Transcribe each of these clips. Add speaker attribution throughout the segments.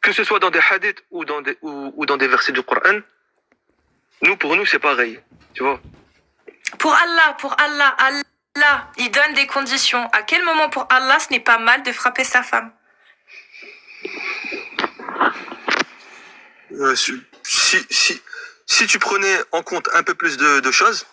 Speaker 1: que ce soit dans des hadiths ou dans des versets du Coran, pour nous, c'est pareil. Tu vois?
Speaker 2: Pour Allah, Allah, il donne des conditions. À quel moment pour Allah, ce n'est pas mal de frapper sa femme?
Speaker 1: Si tu prenais en compte un peu plus de choses,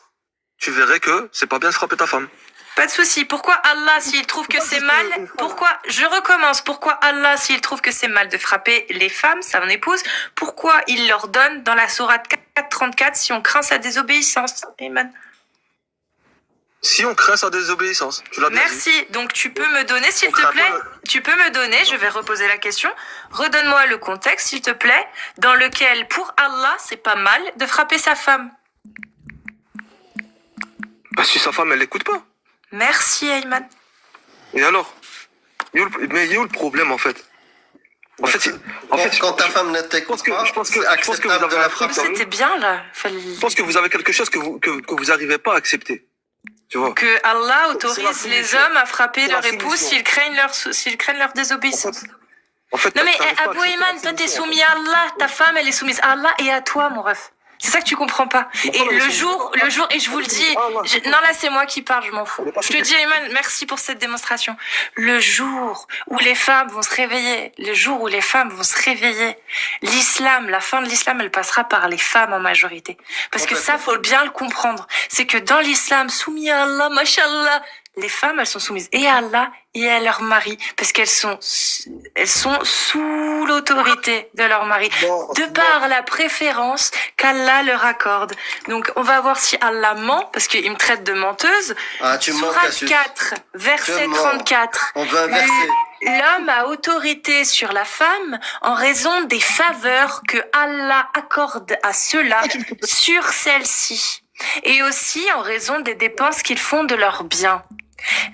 Speaker 1: tu verrais que c'est pas bien de frapper ta femme.
Speaker 2: Pas de souci. Pourquoi Allah, s'il trouve que c'est mal, pourquoi Allah, s'il trouve que c'est mal de frapper les femmes, sa épouse, pourquoi il leur donne dans la sourate 434 si on craint sa désobéissance? Amen.
Speaker 1: Si on craint sa désobéissance, tu l'as bien dit.
Speaker 2: Merci. Donc tu peux me donner, s'il te plaît, je vais reposer la question. Redonne-moi le contexte, s'il te plaît, dans lequel, pour Allah, c'est pas mal de frapper sa femme.
Speaker 1: Bah, si sa femme, elle l'écoute pas.
Speaker 2: Merci, Ayman.
Speaker 1: Et alors? Mais il y a où le problème, en fait?
Speaker 3: Quand ta femme ne t'écoute pas, c'est acceptable de la frapper.
Speaker 2: C'était bien, là.
Speaker 1: Je pense que vous avez quelque chose que vous arrivez pas à accepter. Tu vois?
Speaker 2: Que Allah autorise les hommes à frapper leur épouse s'ils craignent leur désobéissance.
Speaker 1: En fait,
Speaker 2: Non mais Abou Ayman, toi t'es soumis à Allah, ta femme elle est soumise à Allah et à toi, mon ref. C'est ça que tu comprends pas. Et le jour, et je vous le dis, non là c'est moi qui parle, je m'en fous. Je te dis Ayman, merci pour cette démonstration. Le jour où les femmes vont se réveiller, l'islam, la fin de l'islam, elle passera par les femmes en majorité. Parce que ça, faut bien le comprendre. C'est que dans l'islam, soumis à Allah, mashallah, les femmes, elles sont soumises et à Allah et à leur mari, parce qu'elles sont sous l'autorité de leur mari, de par la préférence qu'Allah leur accorde. Donc, on va voir si Allah ment, parce qu'il me traite de menteuse.
Speaker 3: Ah, tu mens,
Speaker 2: Sourate 4, verset 34.
Speaker 3: On veut un verset.
Speaker 2: L'homme a autorité sur la femme en raison des faveurs que Allah accorde à ceux-là sur celle-ci, et aussi en raison des dépenses qu'ils font de leurs biens.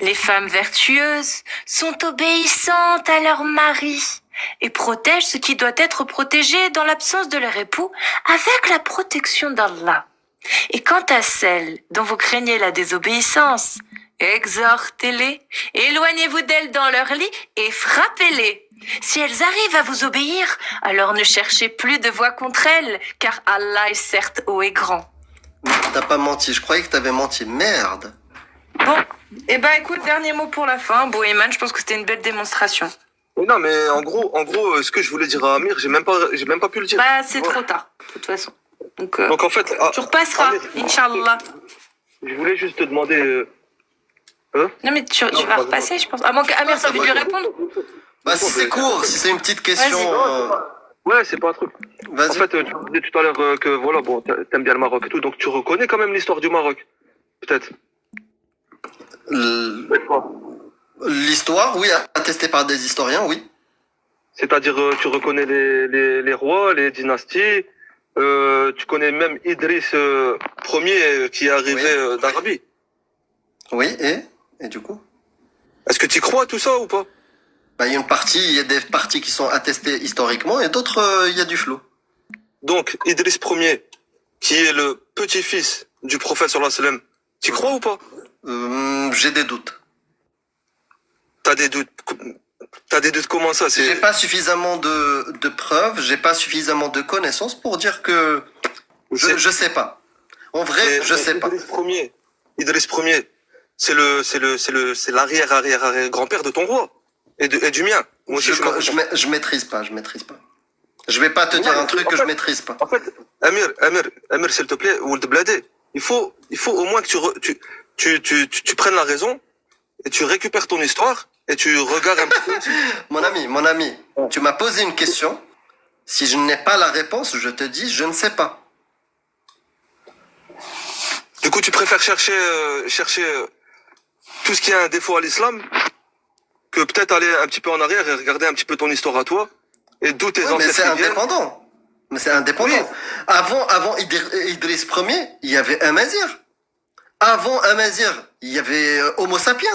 Speaker 2: Les femmes vertueuses sont obéissantes à leur mari et protègent ce qui doit être protégé dans l'absence de leur époux avec la protection d'Allah. Et quant à celles dont vous craignez la désobéissance, exhortez-les, éloignez-vous d'elles dans leur lit et frappez-les. Si elles arrivent à vous obéir, alors ne cherchez plus de voix contre elles, car Allah est certes haut et grand.
Speaker 3: T'as pas menti, je croyais que t'avais menti. Merde.
Speaker 2: Bon, eh ben écoute, dernier mot pour la fin. Bohéman, je pense que c'était une belle démonstration.
Speaker 1: Non, mais en gros, ce que je voulais dire à Amir, j'ai même pas pu le dire.
Speaker 2: Bah, c'est trop tard, de toute façon. Donc
Speaker 1: en fait,
Speaker 2: tu repasseras,
Speaker 1: Amir,
Speaker 2: Inch'Allah.
Speaker 1: Je voulais juste te demander.
Speaker 2: Non, mais tu vas repasser, je pense. À moins qu'Amir t'as envie de lui répondre.
Speaker 3: Bah, si c'est court, si c'est une petite question.
Speaker 1: Ouais, c'est pas un truc.
Speaker 3: Vas-y.
Speaker 1: En fait, tu disais tout à l'heure que voilà, bon, t'aimes bien le Maroc et tout, donc tu reconnais quand même l'histoire du Maroc, peut-être.
Speaker 3: L'histoire, oui, attestée par des historiens, oui.
Speaker 1: C'est-à-dire, tu reconnais les rois, les dynasties, tu connais même Idriss Ier qui est arrivé d'Arabie.
Speaker 3: Oui, et du coup?
Speaker 1: Est-ce que tu crois à tout ça ou pas?
Speaker 3: Bah, il y a des parties qui sont attestées historiquement et d'autres, il y a du flou.
Speaker 1: Donc, Idriss Ier, qui est le petit-fils du prophète sallallahu alayhi wa sallam, tu crois ou pas?
Speaker 3: J'ai des doutes.
Speaker 1: T'as des doutes comment ça?
Speaker 3: J'ai pas suffisamment de preuves, j'ai pas suffisamment de connaissances pour dire que je sais pas. En vrai, je sais pas.
Speaker 1: Idriss Ier, c'est l'arrière grand-père de ton roi et du mien. Moi aussi,
Speaker 3: je maîtrise pas. Je vais pas te dire un truc que je maîtrise pas.
Speaker 1: En fait, Amir, s'il te plaît, ou le bladé, il faut au moins que tu prennes la raison et tu récupères ton histoire et tu regardes un petit peu.
Speaker 3: Mon ami, tu m'as posé une question. Si je n'ai pas la réponse, je te dis, je ne sais pas.
Speaker 1: Du coup, tu préfères chercher tout ce qui a un défaut à l'islam que peut-être aller un petit peu en arrière et regarder un petit peu ton histoire à toi et d'où tes ancêtres.
Speaker 3: Mais c'est indépendant. Oui. Avant Idriss Ier, il y avait Amazir. Avant Amazir, il y avait Homo sapiens.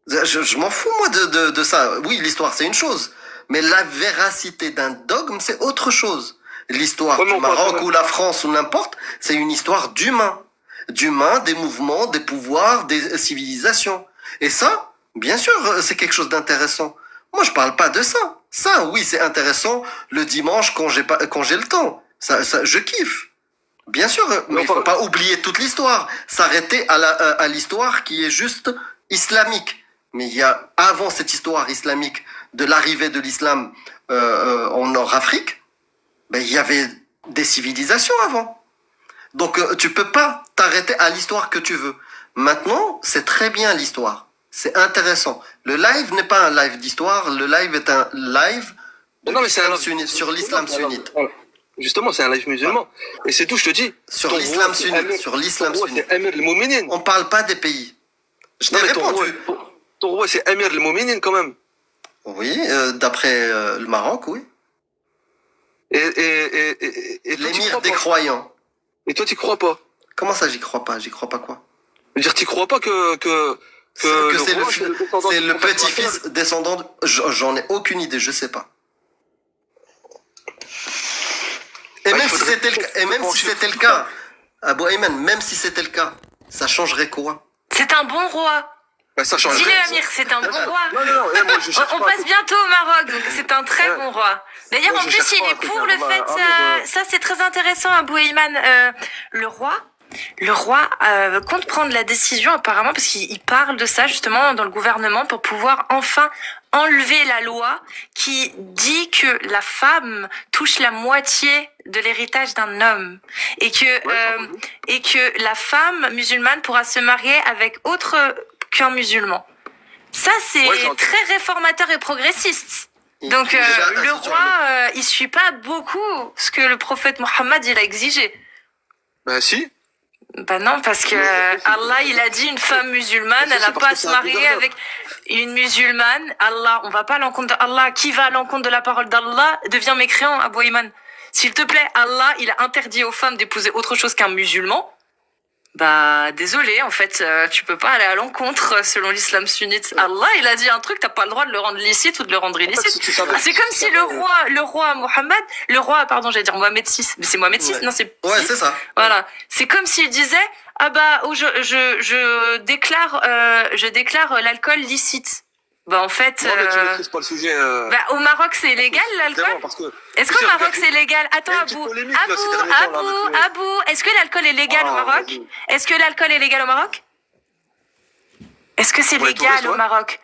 Speaker 3: Je m'en fous, moi, de ça. Oui, l'histoire, c'est une chose. Mais la véracité d'un dogme, c'est autre chose. L'histoire du Maroc ou la France ou n'importe, c'est une histoire d'humains. D'humains, des mouvements, des pouvoirs, des civilisations. Et ça, bien sûr, c'est quelque chose d'intéressant. Moi, je parle pas de ça. Ça, oui, c'est intéressant le dimanche quand j'ai le temps. Ça, je kiffe. Bien sûr, mais il faut pas oublier toute l'histoire. S'arrêter à l'histoire qui est juste islamique. Mais il y a, avant cette histoire islamique, de l'arrivée de l'islam en Nord-Afrique, ben, il y avait des civilisations avant. Donc, tu peux pas t'arrêter à l'histoire que tu veux. Maintenant, c'est très bien l'histoire. C'est intéressant. Le live n'est pas un live d'histoire. Le live est un live sur l'islam sunnite.
Speaker 1: Justement, c'est un live musulman. Et c'est tout, je te dis.
Speaker 3: Sur l'islam sunnite. Sur l'islam sunnite.
Speaker 1: C'est Amir al-Mouminin.
Speaker 3: On parle pas des pays. Je t'ai répondu.
Speaker 1: Ton roi, c'est Amir al-Mouminin quand même.
Speaker 3: Oui, d'après le Maroc, oui.
Speaker 1: Et
Speaker 3: l'émir des croyants.
Speaker 1: Et toi, t'y crois pas?
Speaker 3: Comment ça, j'y crois pas? J'y crois pas quoi?
Speaker 1: Je veux dire, t'y crois pas que
Speaker 3: c'est le petit-fils descendant j'en ai aucune idée, je sais pas. Et même si c'était le cas, Abou Ayman, même si c'était le cas, ça changerait quoi?
Speaker 2: C'est un bon roi.
Speaker 1: Bah, ça changerait.
Speaker 2: Dis-le, Amir, c'est un bon roi.
Speaker 1: Non, moi,
Speaker 2: on passe bientôt au Maroc, donc c'est un très bon roi. D'ailleurs, en plus, il est pour le fait, ça c'est très intéressant, Abou Ayman, le roi compte prendre la décision apparemment parce qu'il parle de ça justement dans le gouvernement pour pouvoir enfin enlever la loi qui dit que la femme touche la moitié de l'héritage d'un homme et que la femme musulmane pourra se marier avec autre qu'un musulman. Ça c'est très réformateur et progressiste. Donc le roi il suit pas beaucoup ce que le prophète Mohammed il a exigé.
Speaker 1: Ben si.
Speaker 2: Ben non, parce que Allah, il a dit une femme musulmane, elle n'a pas à se marier avec une musulmane. Allah, on va pas à l'encontre d'Allah. Qui va à l'encontre de la parole d'Allah devient mécréant, Abou Ayman. S'il te plaît, Allah, il a interdit aux femmes d'épouser autre chose qu'un musulman. Bah, désolé, en fait, tu peux pas aller à l'encontre selon l'islam sunnite. Allah, il a dit un truc, t'as pas le droit de le rendre licite ou de le rendre illicite. C'est comme si le roi Mohammed, j'allais dire Mohamed VI, mais c'est Mohamed VI, non, c'est...
Speaker 3: Ouais, c'est ça.
Speaker 2: Voilà. C'est comme s'il disait, ah bah, je déclare l'alcool licite. Bah, en fait,
Speaker 1: non, mais tu maîtrises pas le sujet.
Speaker 2: Bah, au Maroc, c'est légal, l'alcool? Est-ce qu'au Maroc, c'est légal? Attends, Abou, est-ce que l'alcool est légal au Maroc? Est-ce que l'alcool est légal au Maroc? Est-ce que c'est légal au Maroc?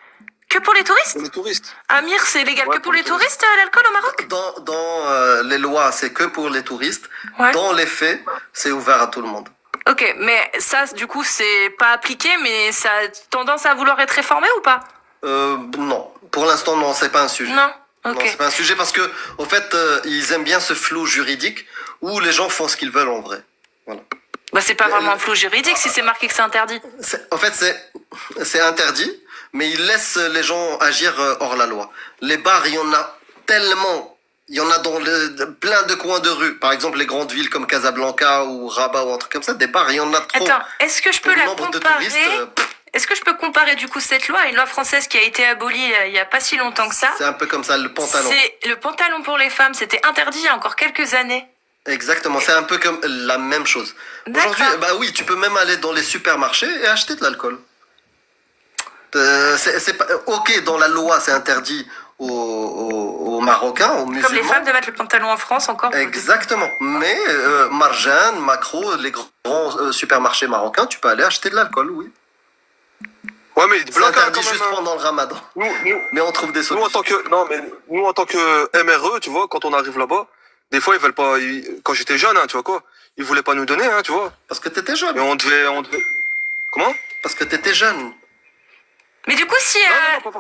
Speaker 2: Que pour les touristes?
Speaker 1: Pour les touristes.
Speaker 2: Amir, c'est légal que pour les touristes, l'alcool au Maroc?
Speaker 3: Dans les lois, c'est que pour les touristes. Ouais. Dans les faits, c'est ouvert à tout le monde.
Speaker 2: Ok, mais ça, du coup, c'est pas appliqué, mais ça a tendance à vouloir être réformé ou pas?
Speaker 3: Non. Pour l'instant, non, c'est pas un sujet.
Speaker 2: Non. Ok.
Speaker 3: Non, c'est pas un sujet parce que, au fait, ils aiment bien ce flou juridique où les gens font ce qu'ils veulent en vrai. Voilà.
Speaker 2: Bah, c'est pas vraiment un flou juridique si c'est marqué que c'est interdit.
Speaker 3: En fait, c'est interdit, mais ils laissent les gens agir hors la loi. Les bars, il y en a tellement. Il y en a dans plein de coins de rue. Par exemple, les grandes villes comme Casablanca ou Rabat ou un truc comme ça, des bars, il y en a trop.
Speaker 2: Attends, est-ce que je peux la comparer? Est-ce que je peux comparer du coup cette loi à une loi française qui a été abolie il y a pas si longtemps que ça?
Speaker 3: C'est un peu comme ça, le pantalon.
Speaker 2: C'est le pantalon pour les femmes, c'était interdit il y a encore quelques années.
Speaker 3: Exactement, c'est un peu comme la même chose. Aujourd'hui, bah oui, tu peux même aller dans les supermarchés et acheter de l'alcool. C'est pas ok, dans la loi, c'est interdit aux Marocains, aux musulmans.
Speaker 2: Comme les femmes de mettre le pantalon en France encore.
Speaker 3: Exactement. Mais Marjane, Macro, les grands supermarchés marocains, tu peux aller acheter de l'alcool, oui.
Speaker 1: Ouais, mais
Speaker 3: c'est interdit juste pendant le Ramadan. Mais on trouve des solutions.
Speaker 1: Nous en tant que MRE, tu vois, quand on arrive là-bas, des fois ils veulent pas. Quand j'étais jeune, hein, tu vois quoi, ils voulaient pas nous donner, hein, tu vois.
Speaker 3: Parce que t'étais jeune.
Speaker 1: Mais on devait. Comment?
Speaker 3: Parce que t'étais jeune.
Speaker 2: Mais du coup, si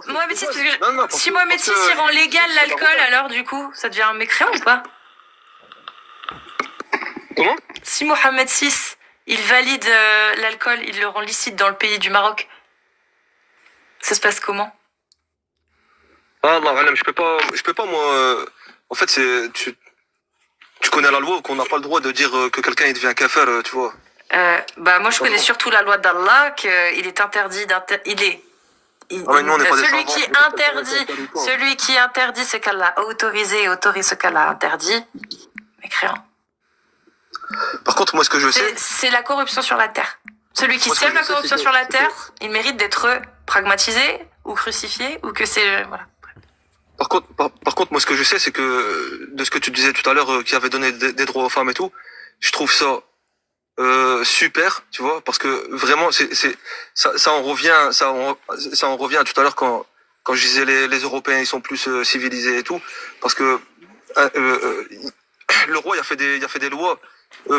Speaker 2: Mohamed VI rend légal l'alcool, alors du coup, ça devient un mécréant ou pas?
Speaker 1: Comment?
Speaker 2: Si Mohamed VI, il valide l'alcool, il le rend licite dans le pays du Maroc, ça se passe comment?
Speaker 1: Ah non, je peux pas moi. En fait, tu connais la loi qu'on n'a pas le droit de dire que quelqu'un il devient kafir, tu vois.
Speaker 2: Bah moi je connais surtout la loi d'Allah qu'il est interdit celui qui interdit ce qu'Allah a autorisé et autorise ce qu'Allah a interdit, mécréant.
Speaker 1: Par contre, moi ce que je sais,
Speaker 2: c'est la corruption sur la terre. Celui qui sème la corruption sur la terre, il mérite d'être pragmatisé ou crucifié ou que c'est voilà.
Speaker 1: par contre, moi, ce que je sais, c'est que de ce que tu disais tout à l'heure, qui avait donné des droits aux femmes et tout, je trouve ça super, tu vois, parce que vraiment, ça en revient à tout à l'heure quand je disais les Européens, ils sont plus civilisés et tout, parce que le roi, il a fait des lois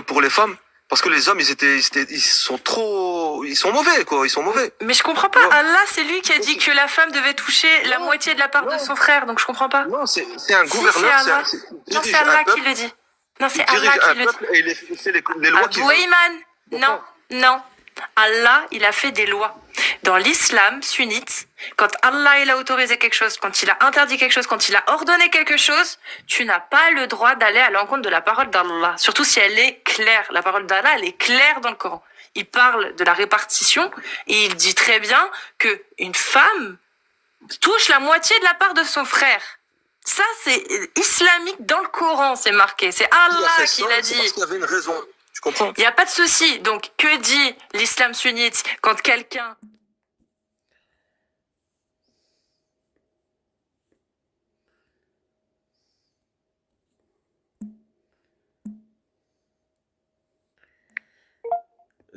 Speaker 1: pour les femmes. Parce que les hommes, ils sont mauvais, quoi. Ils sont mauvais.
Speaker 2: Mais je comprends pas.
Speaker 1: Ouais.
Speaker 2: Allah, c'est lui qui a dit que la femme devait toucher la moitié de la part de son frère. Donc je comprends pas.
Speaker 1: Non, c'est un
Speaker 2: Si,
Speaker 1: gouverneur.
Speaker 2: c'est Allah. Non, c'est Allah qui le dit. Non, c'est Allah qui le dit.
Speaker 1: Et il fait les lois qu'il
Speaker 2: Abou
Speaker 1: veut.
Speaker 2: Ayman. Non, non. Allah, il a fait des lois. Dans l'islam sunnite, quand Allah il a autorisé quelque chose, quand il a interdit quelque chose, quand il a ordonné quelque chose, tu n'as pas le droit d'aller à l'encontre de la parole d'Allah. Surtout si elle est claire. La parole d'Allah, elle est claire dans le Coran. Il parle de la répartition et il dit très bien que une femme touche la moitié de la part de son frère. Ça, c'est islamique dans le Coran, c'est marqué. C'est Allah qui l'a dit.
Speaker 1: Parce qu'il y avait une raison. Tu comprends?
Speaker 2: Il n'y a pas de souci. Donc, que dit l'islam sunnite quand quelqu'un...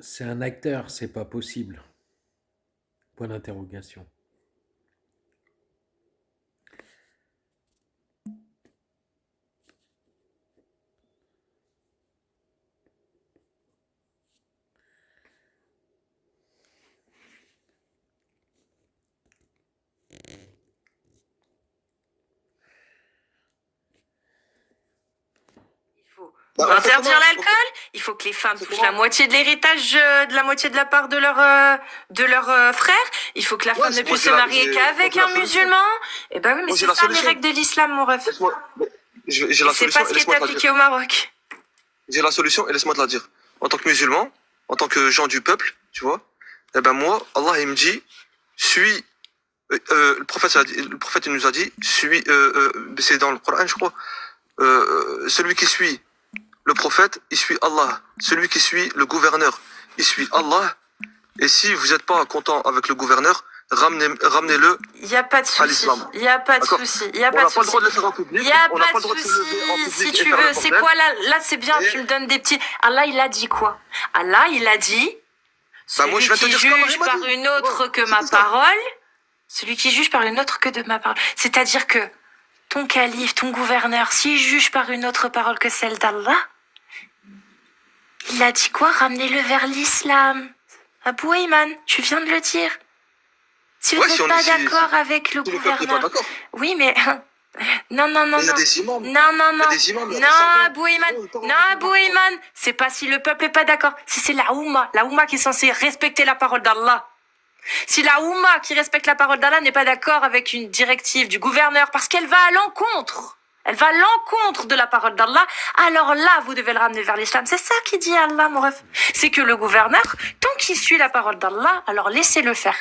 Speaker 4: C'est un acteur, c'est pas possible. Point d'interrogation.
Speaker 2: Pour interdire l'alcool, il faut que les femmes touchent la moitié de l'héritage, de la moitié de la part de leur frère. Il faut que la femme ne puisse se marier qu'avec un musulman. Eh ben oui, mais c'est ça les règles de l'islam, mon ref.
Speaker 1: J'ai la
Speaker 2: C'est
Speaker 1: solution.
Speaker 2: pas ce qui est appliqué au Maroc.
Speaker 1: J'ai la solution et laisse-moi te la dire. En tant que musulman, en tant que gens du peuple, tu vois, eh ben moi, Allah il me dit, suis. Le prophète il nous a dit, suis. C'est dans le Coran, je crois. Celui qui suit le prophète, il suit Allah. Celui qui suit le gouverneur, il suit Allah. Et si vous n'êtes pas content avec le gouverneur, ramenez-le
Speaker 2: Il n'y a pas de
Speaker 1: à
Speaker 2: souci.
Speaker 1: l'islam.
Speaker 2: Il n'y a pas de
Speaker 1: D'accord.
Speaker 2: souci. Il n'y a
Speaker 1: On
Speaker 2: pas
Speaker 1: n'a
Speaker 2: de
Speaker 1: pas le
Speaker 2: souci.
Speaker 1: droit de le faire en public.
Speaker 2: Il n'y a
Speaker 1: On n'a
Speaker 2: pas
Speaker 1: pas le
Speaker 2: de
Speaker 1: droit de se lever en
Speaker 2: souci.
Speaker 1: public
Speaker 2: Si
Speaker 1: et
Speaker 2: tu
Speaker 1: faire le
Speaker 2: veux, c'est
Speaker 1: bordel.
Speaker 2: quoi là, c'est bien,
Speaker 1: Et-
Speaker 2: tu me donnes des petits. Allah, il a dit quoi? Allah, il a dit, celui
Speaker 1: moi, je viens de te
Speaker 2: qui
Speaker 1: dire ce qu'Allah,
Speaker 2: juge
Speaker 1: il m'a
Speaker 2: par
Speaker 1: dit.
Speaker 2: une autre
Speaker 1: Ouais,
Speaker 2: que
Speaker 1: c'est
Speaker 2: ma
Speaker 1: ça.
Speaker 2: parole, celui qui juge par une autre que de ma parole. C'est-à-dire que ton calife, ton gouverneur, s'il juge par une autre parole que celle d'Allah, il a dit quoi? Ramenez-le vers l'islam. Abou Ayman, tu viens de le dire. Si vous
Speaker 1: Ouais,
Speaker 2: n'êtes
Speaker 1: si on
Speaker 2: pas
Speaker 1: est- si-
Speaker 2: d'accord avec le
Speaker 1: Si le peuple n'est pas
Speaker 2: gouverneur.
Speaker 1: d'accord.
Speaker 2: Oui, mais... Non, non, non,
Speaker 1: Il y a
Speaker 2: non.
Speaker 1: des imams.
Speaker 2: Non, non,
Speaker 1: Il y a
Speaker 2: non.
Speaker 1: des imams, il y a des
Speaker 2: Non,
Speaker 1: savants.
Speaker 2: Abou Ayman.
Speaker 1: Il faut
Speaker 2: Non, Abou Ayman. C'est pas si le peuple est pas d'accord. Si c'est la Oumma qui est censée respecter la parole d'Allah. Si la Oumma qui respecte la parole d'Allah n'est pas d'accord avec une directive du gouverneur parce qu'elle va à l'encontre. Elle va à l'encontre de la parole d'Allah. Alors là, vous devez le ramener vers l'islam. C'est ça qui dit Allah, mon ref. C'est que le gouverneur, tant qu'il suit la parole d'Allah, alors laissez-le faire.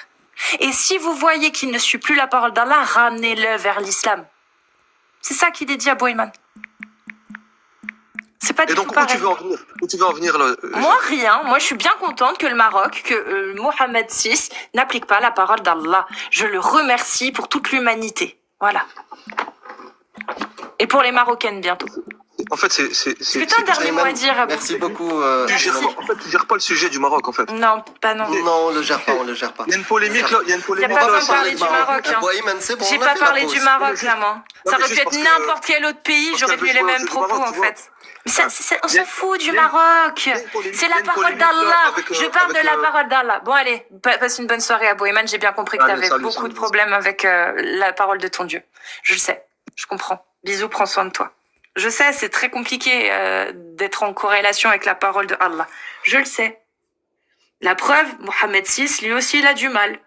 Speaker 2: Et si vous voyez qu'il ne suit plus la parole d'Allah, ramenez-le vers l'islam. C'est ça qu'il est dit à Abou Ayman. C'est pas du
Speaker 1: Et
Speaker 2: tout
Speaker 1: donc, où
Speaker 2: pareil.
Speaker 1: tu veux en venir? Où tu veux en venir, là?
Speaker 2: Moi, rien. Moi, je suis bien contente que le Maroc, que Mohamed VI n'applique pas la parole d'Allah. Je le remercie pour toute l'humanité. Voilà. Et pour les Marocaines, bientôt.
Speaker 1: En fait, c'est.
Speaker 2: Est-ce que t'as un dernier mot à dire, Abou?
Speaker 3: Merci beaucoup.
Speaker 1: Tu gères pas, en fait, tu gères pas le sujet du Maroc, en fait.
Speaker 2: Non, pas non.
Speaker 3: Non, on le gère pas, on le gère pas.
Speaker 1: Il y a une polémique, là. Il y a une
Speaker 2: Il n'y
Speaker 1: polémique.
Speaker 2: a pas
Speaker 1: là,
Speaker 2: besoin de
Speaker 1: sur
Speaker 2: parler
Speaker 1: les
Speaker 2: du
Speaker 1: Marocains.
Speaker 2: Maroc. Hein.
Speaker 3: Abou Ayman, c'est bon.
Speaker 2: J'ai
Speaker 3: on a
Speaker 2: pas
Speaker 3: fait la
Speaker 2: parlé
Speaker 3: pause.
Speaker 2: du Maroc, là, moi. Ça
Speaker 1: mais
Speaker 2: aurait pu
Speaker 1: juste
Speaker 2: être
Speaker 1: parce que-
Speaker 2: n'importe quel autre pays,
Speaker 1: parce
Speaker 2: j'aurais
Speaker 1: qu'elle
Speaker 2: tenu les
Speaker 1: veut
Speaker 2: mêmes
Speaker 1: jouer du
Speaker 2: propos,
Speaker 1: Maroc,
Speaker 2: en
Speaker 1: tu vois.
Speaker 2: fait. Mais ça, on
Speaker 1: Il y a-
Speaker 2: s'en fout du
Speaker 1: il y a-
Speaker 2: Maroc.
Speaker 1: il y a une polémique-
Speaker 2: C'est
Speaker 1: il y a
Speaker 2: la
Speaker 1: une
Speaker 2: parole
Speaker 1: polémique, là,
Speaker 2: d'Allah.
Speaker 1: avec,
Speaker 2: Je parle de
Speaker 1: avec,
Speaker 2: la parole d'Allah. Bon, allez, passe une bonne soirée, Abou Ayman. J'ai bien compris que
Speaker 1: Allez,
Speaker 2: t'avais
Speaker 1: salut,
Speaker 2: beaucoup
Speaker 1: salut.
Speaker 2: de problèmes avec la parole de ton Dieu. Je le sais. Je comprends. Bisous, prends soin de toi. Je sais, c'est très compliqué d'être en corrélation avec la parole de Allah. Je le sais. La preuve, Mohamed VI, lui aussi, il a du mal.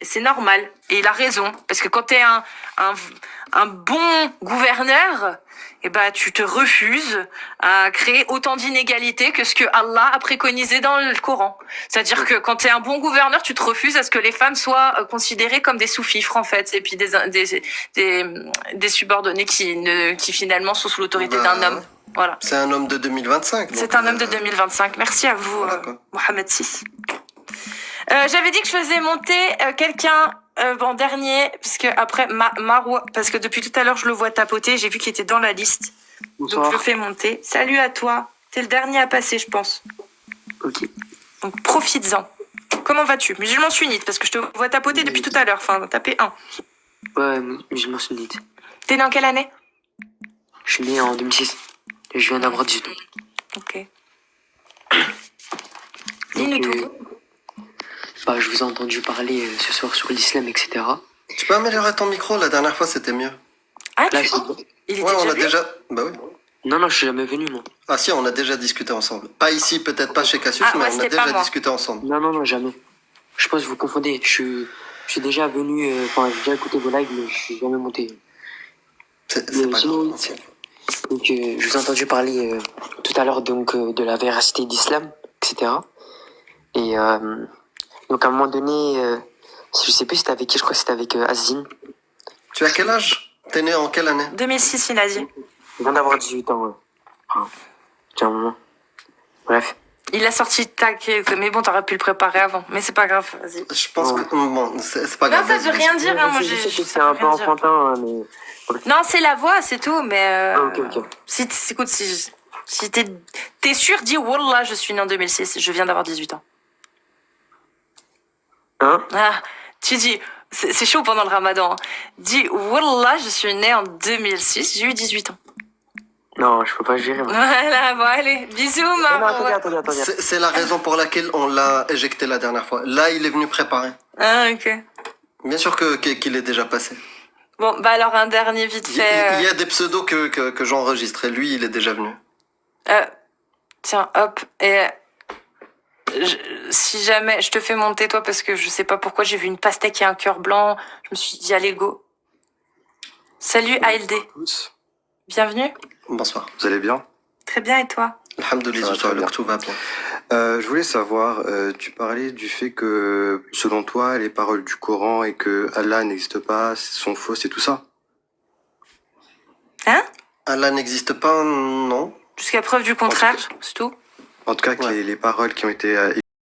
Speaker 2: Et c'est normal. Et il a raison. Parce que quand t'es un bon gouverneur, eh ben, tu te refuses à créer autant d'inégalités que ce que Allah a préconisé dans le Coran. C'est-à-dire que quand t'es un bon gouverneur, tu te refuses à ce que les femmes soient considérées comme des sous-fifres, en fait. Et puis des subordonnés qui finalement sont sous l'autorité
Speaker 3: Bah,
Speaker 2: d'un homme. Voilà.
Speaker 3: C'est un homme de 2025.
Speaker 2: C'est
Speaker 3: donc,
Speaker 2: un homme de 2025. Merci à vous,
Speaker 3: voilà, quoi.
Speaker 2: Mohamed VI. J'avais dit que je faisais monter quelqu'un bon, dernier, parce que après, Marwa, parce que depuis tout à l'heure, je le vois tapoter, j'ai vu qu'il était dans la liste.
Speaker 5: Bonsoir.
Speaker 2: Donc, je le fais monter. Salut à toi. T'es le dernier à passer, je pense.
Speaker 5: Ok.
Speaker 2: Donc, profites-en. Comment vas-tu? Musulman sunnite, parce que je te vois tapoter depuis tout à l'heure. Enfin, taper 1.
Speaker 5: Ouais, musulman sunnite.
Speaker 2: T'es né en quelle année?
Speaker 5: Je suis né en 2006. Et je viens d'avoir 18 ans.
Speaker 2: Ok. Dis-nous
Speaker 5: Donc,
Speaker 2: tout.
Speaker 5: bah, je vous ai entendu parler ce soir sur l'islam, etc.
Speaker 3: Tu peux améliorer ton micro? La dernière fois, c'était mieux.
Speaker 2: Ah,
Speaker 5: Là,
Speaker 2: il était
Speaker 3: Ouais, on
Speaker 2: déjà
Speaker 3: a
Speaker 2: venu
Speaker 3: déjà... Bah oui.
Speaker 5: Non, je suis jamais venu, moi.
Speaker 3: Ah si, on a déjà discuté ensemble. Pas ici, peut-être pas chez Cassius,
Speaker 2: Ah,
Speaker 3: mais
Speaker 2: ouais,
Speaker 3: on a
Speaker 2: c'était pas
Speaker 3: déjà
Speaker 2: moi.
Speaker 3: discuté ensemble.
Speaker 5: Non, jamais. Je pense que vous confondez. Je suis déjà venu, enfin, j'ai déjà écouté vos lives, mais je suis jamais monté.
Speaker 3: C'est pas
Speaker 5: sinon,
Speaker 3: grave. Ok.
Speaker 5: Donc, je vous ai entendu parler tout à l'heure donc de la véracité d'islam, etc. Et donc à un moment donné, je sais plus si c'était avec qui, je crois que c'était avec Azine.
Speaker 3: Tu as quel âge? T'es né en quelle année?
Speaker 2: 2006, il a dit.
Speaker 5: Je viens d'avoir 18 ans, ouais. Enfin, tiens un moment. Bref.
Speaker 2: Il a sorti tac, mais bon, t'aurais pu le préparer avant. Mais c'est pas grave, vas-y.
Speaker 3: Je pense
Speaker 5: Ouais.
Speaker 3: que... Bon, c'est pas
Speaker 2: Non,
Speaker 3: grave.
Speaker 2: ça
Speaker 3: vas-y,
Speaker 2: veut rien
Speaker 3: vas-y.
Speaker 2: dire, hein, moi
Speaker 5: Je sais que
Speaker 2: ça
Speaker 5: c'est
Speaker 2: veut
Speaker 5: un peu
Speaker 2: rien dire.
Speaker 5: enfantin, hein, mais...
Speaker 2: Non, c'est la voix, c'est tout, mais
Speaker 5: Ah, ok.
Speaker 2: écoute, si t'es sûr, dis Wallah, je suis né en 2006, je viens d'avoir 18 ans.
Speaker 5: Hein?
Speaker 2: Ah, tu dis, c'est chaud pendant le ramadan. Hein. Dis Wallah, je suis né en 2006, j'ai eu 18 ans.
Speaker 5: Non, je peux pas gérer, moi.
Speaker 2: Voilà, bon, allez, bisous,
Speaker 5: Non,
Speaker 2: Marwa.
Speaker 5: attendez.
Speaker 3: C'est la raison pour laquelle on l'a éjecté la dernière fois. Là, il est venu préparer.
Speaker 2: Ah, ok.
Speaker 3: Bien sûr qu'il est déjà passé.
Speaker 2: Bon, bah alors un dernier vite
Speaker 3: Il
Speaker 2: fait.
Speaker 3: y a des pseudos que j'enregistre et lui, il est déjà venu.
Speaker 2: Tiens, hop, et si jamais je te fais monter toi parce que je sais pas pourquoi j'ai vu une pastèque et un cœur blanc, je me suis dit allez go. Salut ALD,
Speaker 6: Tous.
Speaker 2: bienvenue.
Speaker 3: Bonsoir.
Speaker 6: Vous allez bien?
Speaker 2: Très bien et toi?
Speaker 3: Alhamdoulilah,
Speaker 6: Ça va très bien.
Speaker 3: tout va bien.
Speaker 6: Je voulais savoir, tu parlais du fait que, selon toi, les paroles du Coran et que Allah n'existe pas, sont fausses et tout ça.
Speaker 2: Hein?
Speaker 3: Allah n'existe pas, non.
Speaker 2: Jusqu'à preuve du contraire, c'est tout.
Speaker 6: En tout cas, que
Speaker 3: Ouais.
Speaker 6: les paroles qui ont été